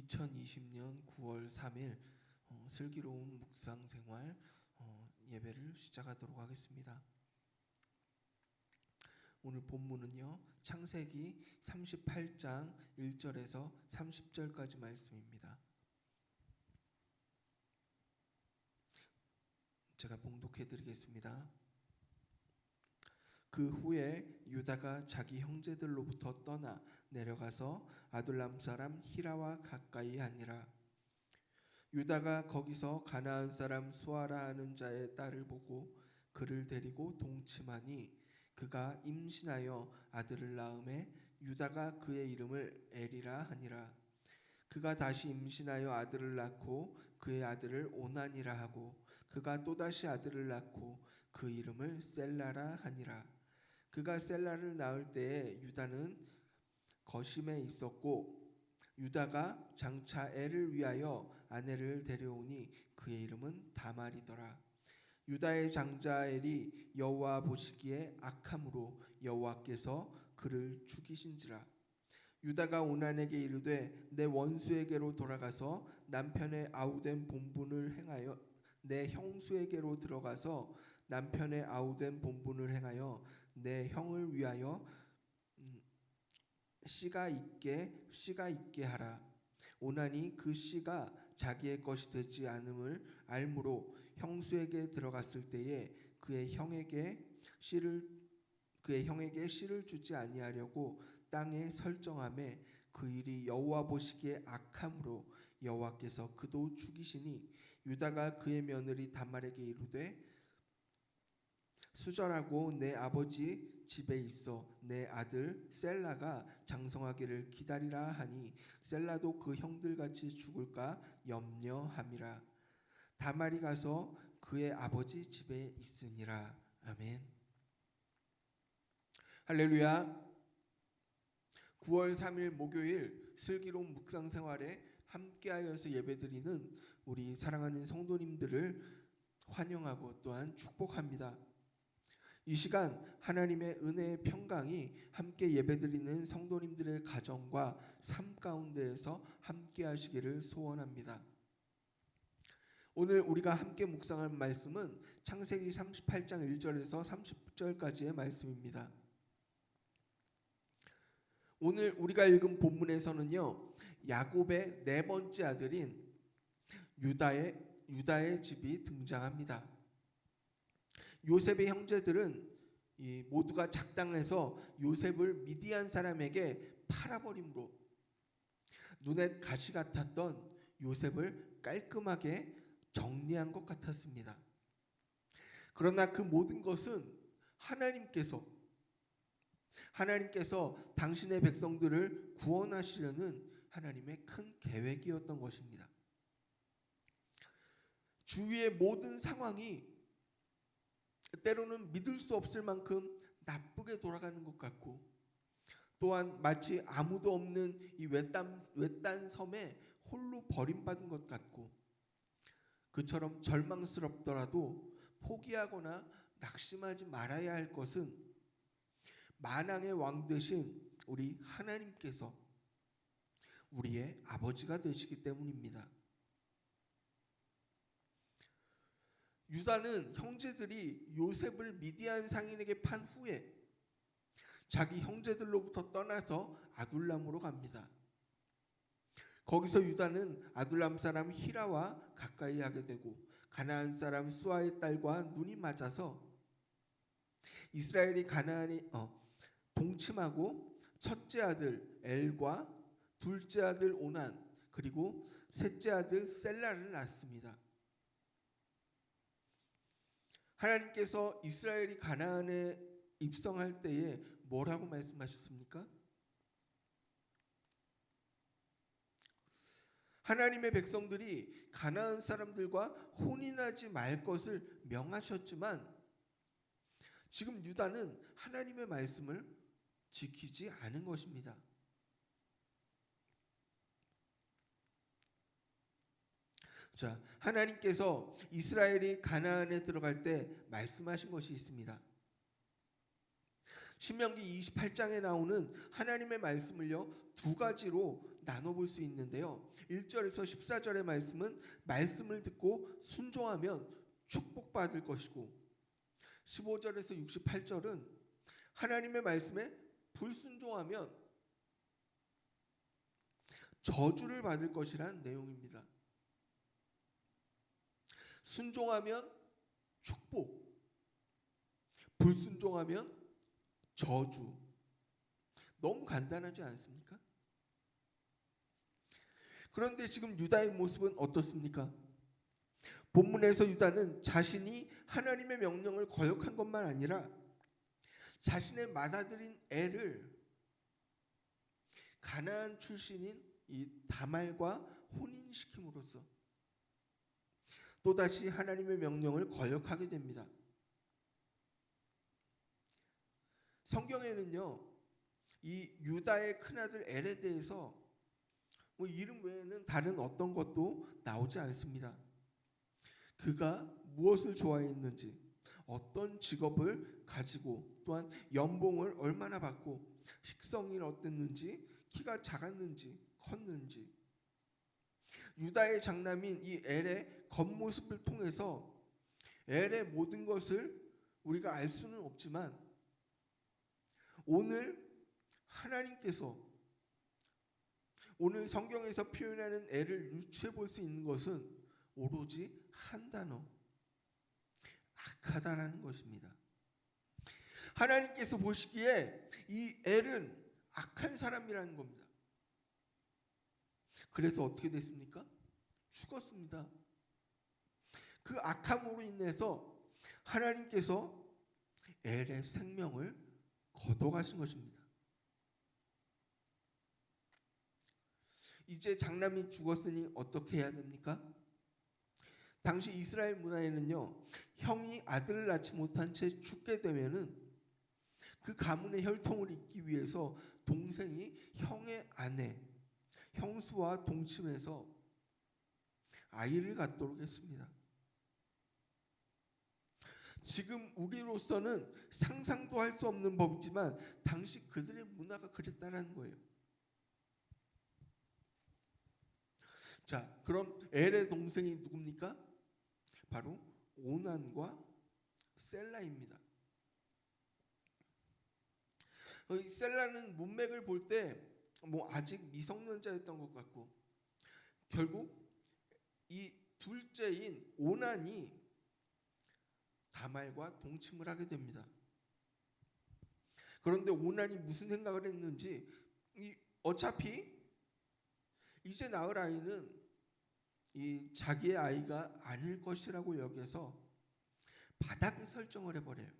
2020년 9월 3일 슬기로운 묵상 생활 예배를 시작하도록 하겠습니다. 오늘 본문은요, 창세기 38장 1절에서 30절까지 말씀입니다. 제가 봉독해 드리겠습니다. 그 후에 유다가 자기 형제들로부터 떠나 내려가서 아둘람 사람 히라와 가까이 하니라. 유다가 거기서 가나안 사람 수아라 하는 자의 딸을 보고 그를 데리고 동침하니 그가 임신하여 아들을 낳음에 유다가 그의 이름을 에리라 하니라. 그가 다시 임신하여 아들을 낳고 그의 아들을 오난이라 하고 그가 또다시 아들을 낳고 그 이름을 셀라라 하니라. 그가 셀라를 낳을 때에 유다는 거심에 있었고 유다가 장차 애를 위하여 아내를 데려오니 그의 이름은 다말이더라. 유다의 장자 엘이 여호와 보시기에 악함으로 여호와께서 그를 죽이신지라. 유다가 오난에게 이르되 내 원수에게로 돌아가서 남편의 아우된 본분을 행하여 내 형수에게로 들어가서 남편의 아우된 본분을 행하여 내 형을 위하여 씨가 있게 하라. 오난이 그 씨가 자기의 것이 되지 않음을 알므로 형수에게 들어갔을 때에 그의 형에게 씨를 주지 아니하려고 땅에 설정하매 그 일이 여호와 보시기에 악함으로 여호와께서 그도 죽이시니 유다가 그의 며느리 다말에게 이르되 수절하고 내 아버지 집에 있어 내 아들 셀라가 장성하기를 기다리라 하니 셀라도 그 형들같이 죽을까 염려함이라. 다말이 가서 그의 아버지 집에 있으니라. 아멘. 할렐루야. 9월 3일 목요일 슬기로운 묵상 생활에 함께하여서 예배드리는 우리 사랑하는 성도님들을 환영하고 또한 축복합니다. 이 시간 하나님의 은혜의 평강이 함께 예배드리는 성도님들의 가정과 삶 가운데에서 함께 하시기를 소원합니다. 오늘 우리가 함께 묵상할 말씀은 창세기 38장 1절에서 30절까지의 말씀입니다. 오늘 우리가 읽은 본문에서는요, 야곱의 네 번째 아들인 유다의 집이 등장합니다. 요셉의 형제들은 모두가 작당해서 요셉을 미디안 사람에게 팔아버림으로 눈에 가시 같았던 요셉을 깔끔하게 정리한 것 같았습니다. 그러나 그 모든 것은 하나님께서 당신의 백성들을 구원하시려는 하나님의 큰 계획이었던 것입니다. 주위의 모든 상황이 때로는 믿을 수 없을 만큼 나쁘게 돌아가는 것 같고 또한 마치 아무도 없는 이 외딴 섬에 홀로 버림받은 것 같고 그처럼 절망스럽더라도 포기하거나 낙심하지 말아야 할 것은 만왕의 왕 되신 우리 하나님께서 우리의 아버지가 되시기 때문입니다. 유다는 형제들이 요셉을 미디안 상인에게 판 후에 자기 형제들로부터 떠나서 아둘람으로 갑니다. 거기서 유다는 아둘람 사람 히라와 가까이 하게 되고 가나안 사람 수아의 딸과 눈이 맞아서 이스라엘이 가나안에 동침하고 첫째 아들 엘과 둘째 아들 오난 그리고 셋째 아들 셀라를 낳습니다. 하나님께서 이스라엘이 가나안에 입성할 때에 뭐라고 말씀하셨습니까? 하나님의 백성들이 가나안 사람들과 혼인하지 말 것을 명하셨지만 지금 유다는 하나님의 말씀을 지키지 않은 것입니다. 자, 하나님께서 이스라엘이 가나안에 들어갈 때 말씀하신 것이 있습니다. 신명기 28장에 나오는 하나님의 말씀을요, 두 가지로 나눠볼 수 있는데요. 1절에서 14절의 말씀은 말씀을 듣고 순종하면 축복받을 것이고, 15절에서 68절은 하나님의 말씀에 불순종하면 저주를 받을 것이라는 내용입니다. 순종하면 축복, 불순종하면 저주. 너무 간단하지 않습니까? 그런데 지금 유다의 모습은 어떻습니까? 본문에서 유다는 자신이 하나님의 명령을 거역한 것만 아니라 자신의 맏아들인 엘을 가나안 출신인 이 다말과 혼인시킴으로써 또다시 하나님의 명령을 거역하게 됩니다. 성경에는요, 이 유다의 큰아들 엘에 대해서 이름 외에는 다른 어떤 것도 나오지 않습니다. 그가 무엇을 좋아했는지, 어떤 직업을 가지고, 또한 연봉을 얼마나 받고, 식성이 어땠는지, 키가 작았는지 컸는지, 유다의 장남인 이 엘의 겉모습을 통해서 엘의 모든 것을 우리가 알 수는 없지만, 오늘 하나님께서 오늘 성경에서 표현하는 엘을 유추해 볼 수 있는 것은 오로지 한 단어, 악하다라는 것입니다. 하나님께서 보시기에 이 엘은 악한 사람이라는 겁니다. 그래서 어떻게 됐습니까? 죽었습니다. 그 악함으로 인해서 하나님께서 엘의 생명을 거둬가신 것입니다. 이제 장남이 죽었으니 어떻게 해야 됩니까? 당시 이스라엘 문화에는요, 형이 아들을 낳지 못한 채 죽게 되면은 그 가문의 혈통을 잇기 위해서 동생이 형의 아내, 형수와 동침해서 아이를 갖도록 했습니다. 지금 우리로서는 상상도 할 수 없는 법이지만 당시 그들의 문화가 그랬다는 거예요. 자, 그럼 엘의 동생이 누굽니까? 바로 오난과 셀라입니다. 셀라는 문맥을 볼 때 아직 미성년자였던 것 같고, 결국 이 둘째인 오난이 다말과 동침을 하게 됩니다. 그런데 오난이 무슨 생각을 했는지, 어차피 이제 낳을 아이는 이 자기의 아이가 아닐 것이라고 여겨서 바닥에 설정을 해버려요.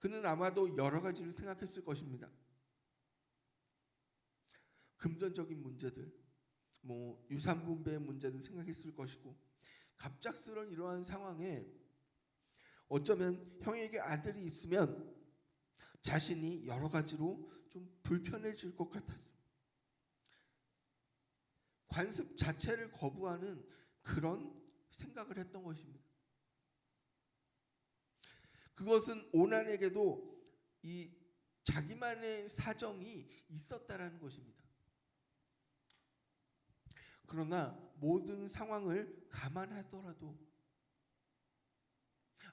그는 아마도 여러 가지를 생각했을 것입니다. 금전적인 문제들, 유산 분배의 문제도 생각했을 것이고, 갑작스러운 이러한 상황에 어쩌면 형에게 아들이 있으면 자신이 여러 가지로 좀 불편해질 것 같았습니다. 관습 자체를 거부하는 그런 생각을 했던 것입니다. 그것은 오난에게도 이 자기만의 사정이 있었다라는 것입니다. 그러나 모든 상황을 감안하더라도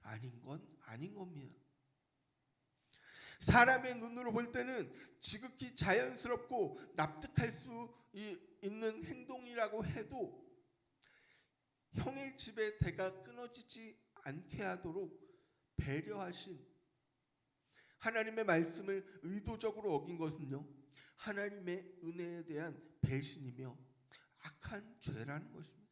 아닌 건 아닌 겁니다. 사람의 눈으로 볼 때는 지극히 자연스럽고 납득할 수 있는 행동이라고 해도 형의 집에 대가 끊어지지 않게 하도록 배려하신 하나님의 말씀을 의도적으로 어긴 것은요, 하나님의 은혜에 대한 배신이며 악한 죄라는 것입니다.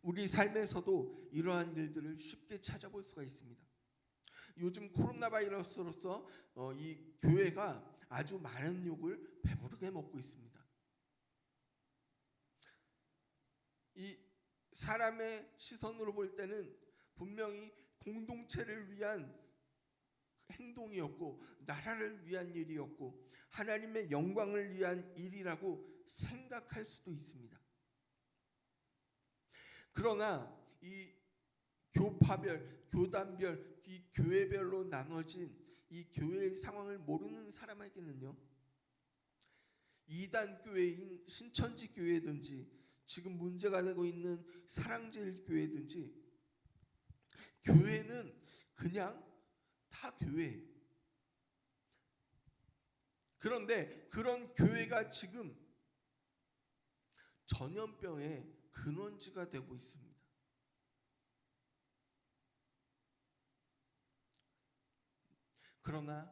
우리 삶에서도 이러한 일들을 쉽게 찾아볼 수가 있습니다. 요즘 코로나 바이러스로서 이 교회가 아주 많은 욕을 배부르게 먹고 있습니다. 이 사람의 시선으로 볼 때는 분명히 공동체를 위한 행동이었고, 나라를 위한 일이었고, 하나님의 영광을 위한 일이라고 생각할 수도 있습니다. 그러나 이 교파별, 교단별, 이 교회별로 나눠진 이 교회의 상황을 모르는 사람에게는요, 이단 교회인 신천지 교회든지 지금 문제가 되고 있는 사랑제일 교회든지 교회는 그냥 다 교회예요. 그런데 그런 교회가 지금 전염병의 근원지가 되고 있습니다. 그러나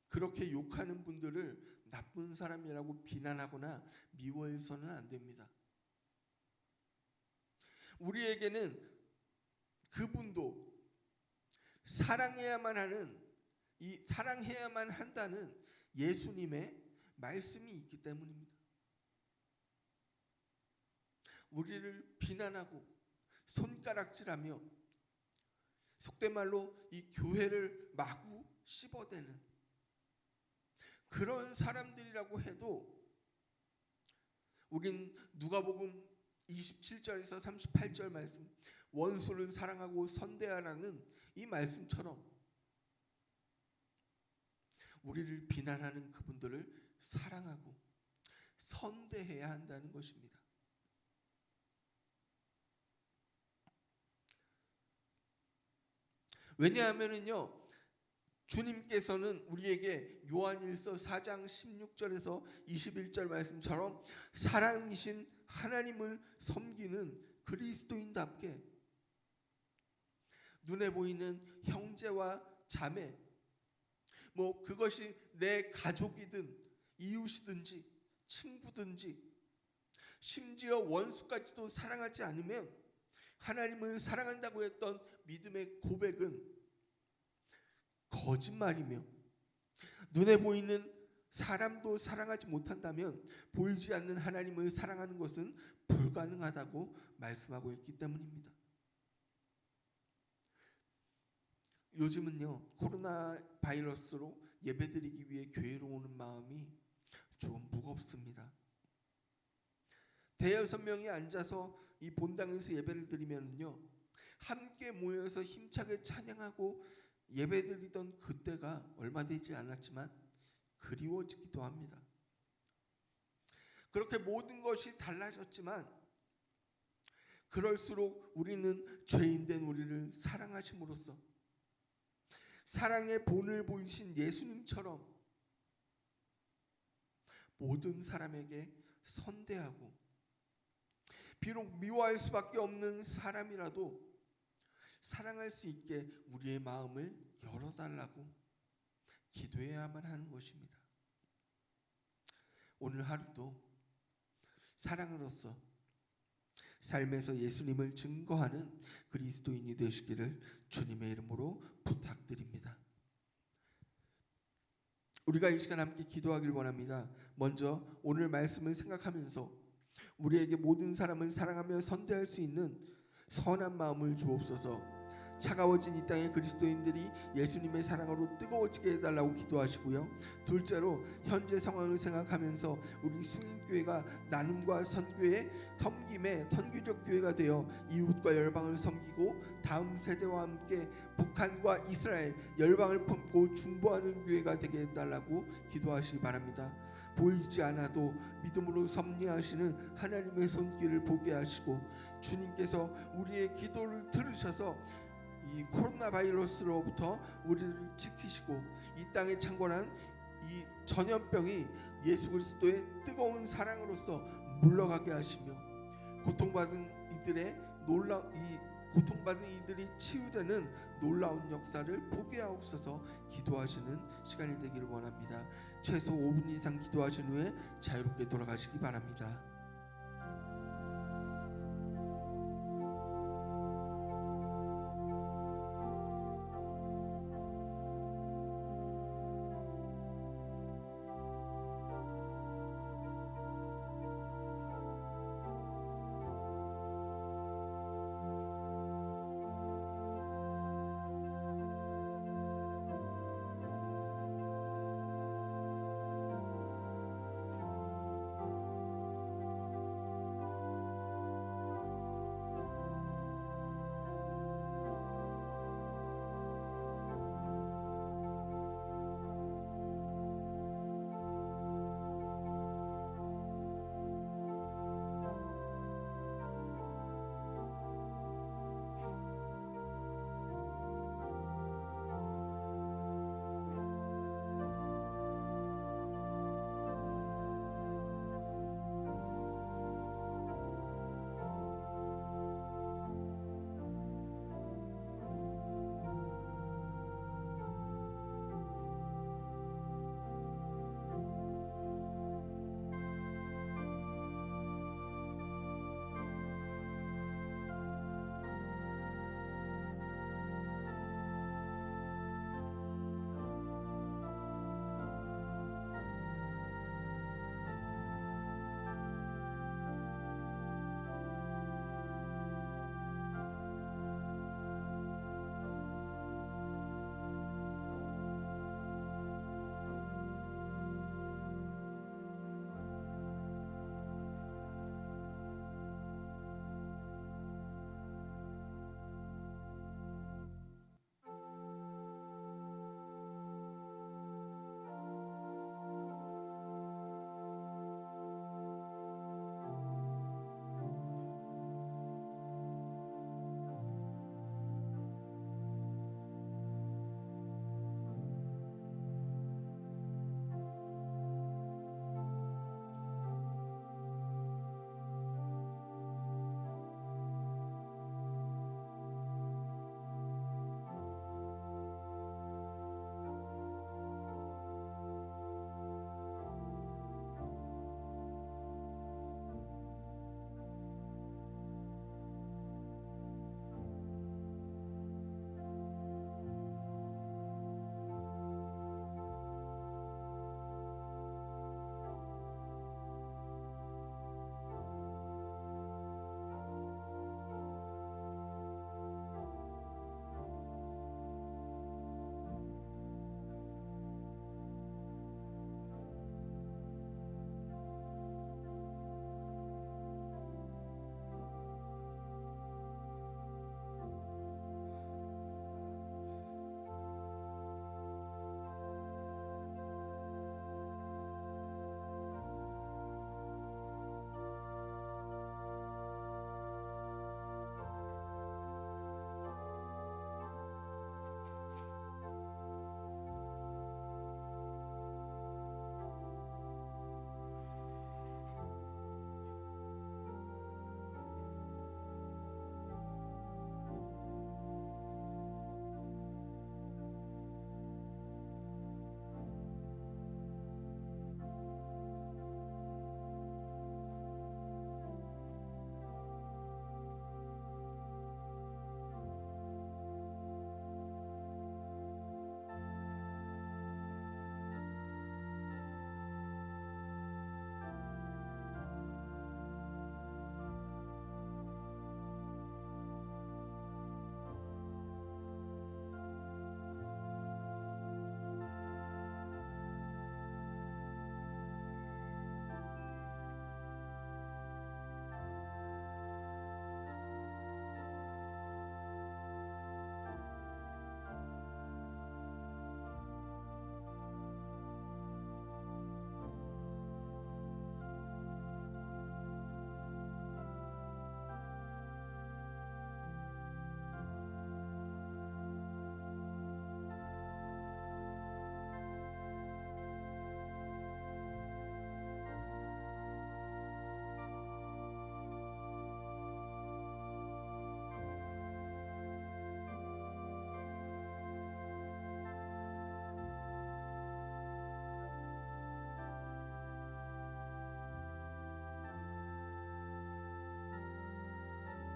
그렇게 욕하는 분들을 나쁜 사람이라고 비난하거나 미워해서는 안 됩니다. 우리에게는 그분도 사랑해야만 한다는 예수님의 말씀이 있기 때문입니다. 우리를 비난하고 손가락질하며 속된 말로 이 교회를 마구 씹어대는 그런 사람들이라고 해도 우린 누가복음 27절에서 38절 말씀, 원수를 사랑하고 선대하라는 이 말씀처럼 우리를 비난하는 그분들을 사랑하고 선대해야 한다는 것입니다. 왜냐하면은요, 주님께서는 우리에게 요한일서 4장 16절에서 21절 말씀처럼 사랑이신 하나님을 섬기는 그리스도인답게 눈에 보이는 형제와 자매, 그것이 내 가족이든 이웃이든지 친구든지 심지어 원수까지도 사랑하지 않으면 하나님을 사랑한다고 했던 믿음의 고백은 거짓말이며, 눈에 보이는 사람도 사랑하지 못한다면 보이지 않는 하나님을 사랑하는 것은 불가능하다고 말씀하고 있기 때문입니다. 요즘은요, 코로나 바이러스로 예배드리기 위해 교회로 오는 마음이 좀 무겁습니다. 대여섯 명이 앉아서 이 본당에서 예배를 드리면요, 함께 모여서 힘차게 찬양하고 예배드리던 그때가 얼마 되지 않았지만 그리워지기도 합니다. 그렇게 모든 것이 달라졌지만 그럴수록 우리는 죄인된 우리를 사랑하심으로써 사랑의 본을 보이신 예수님처럼 모든 사람에게 선대하고, 비록 미워할 수밖에 없는 사람이라도 사랑할 수 있게 우리의 마음을 열어달라고 기도해야만 하는 것입니다. 오늘 하루도 사랑으로서 삶에서 예수님을 증거하는 그리스도인이 되시기를 주님의 이름으로 부탁드립니다. 우리가 이 시간 함께 기도하길 원합니다. 먼저 오늘 말씀을 생각하면서 우리에게 모든 사람을 사랑하며 선대할 수 있는 선한 마음을 주옵소서. 차가워진 이 땅의 그리스도인들이 예수님의 사랑으로 뜨거워지게 해달라고 기도하시고요. 둘째로 현재 상황을 생각하면서 우리 숭인교회가 나눔과 선교의 섬김의 선교적 교회가 되어 이웃과 열방을 섬기고 다음 세대와 함께 북한과 이스라엘 열방을 품고 중보하는 교회가 되게 해달라고 기도하시기 바랍니다. 보이지 않아도 믿음으로 섭리하시는 하나님의 손길을 보게 하시고, 주님께서 우리의 기도를 들으셔서 이 코로나 바이러스로부터 우리를 지키시고 이 땅에 창궐한 이 전염병이 예수 그리스도의 뜨거운 사랑으로서 물러가게 하시며 고통받은 이들이 치유되는 놀라운 역사를 보게 하옵소서. 기도하시는 시간이 되기를 원합니다. 최소 5분 이상 기도하신 후에 자유롭게 돌아가시기 바랍니다.